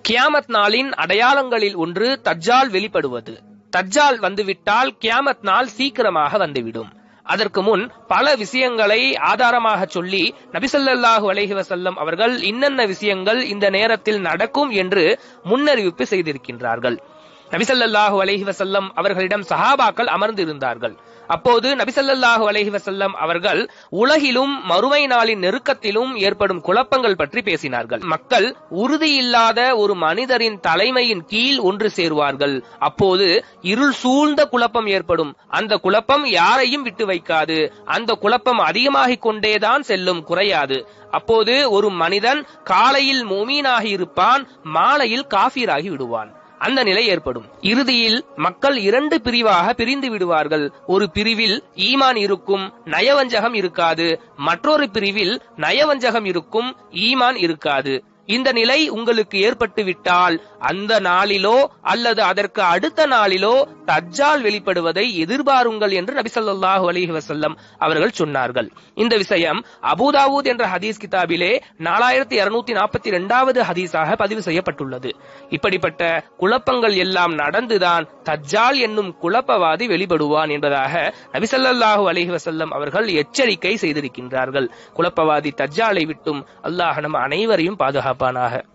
கியாமத் நாளின் அடையாளங்களில் ஒன்று தஜ்ஜால் வெளிப்படுவது. தஜ்ஜால் வந்துவிட்டால் கியாமத் நாள் சீக்கிரமாக வந்துவிடும். அதற்கு முன் பல விஷயங்களை ஆதாரமாக சொல்லி நபி ஸல்லல்லாஹு அலைஹி வஸல்லம் அவர்கள் இன்னென்ன விஷயங்கள் இந்த நேரத்தில் நடக்கும் என்று முன்னறிவிப்பு செய்திருக்கின்றார்கள். நபி ஸல்லல்லாஹு அலைஹி வஸல்லம் அவர்களிடம் சஹாபாக்கள் அமர்ந்திருந்தார்கள். அப்போது நபி ஸல்லல்லாஹு அலைஹி வஸல்லம் அவர்கள் உலகிலும் மறுமை நாளின் நெருக்கத்திலும் ஏற்படும் குழப்பங்கள் பற்றி பேசினார்கள். மக்கள் உறுதியில்லாத ஒரு மனிதரின் தலைமையின் கீழ் ஒன்று சேருவார்கள். அப்போது இருள் சூழ்ந்த குழப்பம் ஏற்படும். அந்த குழப்பம் யாரையும் விட்டு வைக்காது. அந்த குழப்பம் அதிகமாகிக் கொண்டேதான் செல்லும், குறையாது. அப்போது ஒரு மனிதன் காலையில் முஃமினாகி இருப்பான், மாலையில் காஃபிராகி விடுவான். அந்த நிலை ஏற்படும். இறுதியில் மக்கள் இரண்டு பிரிவாக பிரிந்து விடுவார்கள். ஒரு பிரிவில் ஈமான் இருக்கும், நயவஞ்சகம் இருக்காது. மற்றொரு பிரிவில் நயவஞ்சகம் இருக்கும், ஈமான் இருக்காது. இந்த நிலை உங்களுக்கு ஏற்பட்டு விட்டால் அந்த நாளிலோ அல்லது அதற்கு அடுத்த நாளிலோ தஜ்ஜால் வெளிப்படுவதை எதிர்பாருங்கள் என்று நபி ஸல்லல்லாஹு அலைஹி வஸல்லம் அவர்கள் சொன்னார்கள். இந்த விஷயம் அபூதாவூத் என்ற ஹதீஸ் கிதாபிலே 4242வது ஹதீஸாக பதிவு செய்யப்பட்டுள்ளது. இப்படிப்பட்ட குழப்பங்கள் எல்லாம் நடந்துதான் தஜ்ஜால் என்னும் குழப்பவாதி வெளிப்படுவான் என்பதாக நபி ஸல்லல்லாஹு அலைஹி வஸல்லம் அவர்கள் எச்சரிக்கை செய்திருக்கின்றார்கள். குழப்பவாதி தஜ்ஜாலை விட்டும் அல்லாஹ் நம் அனைவரையும் பாதுகாப்பானாக.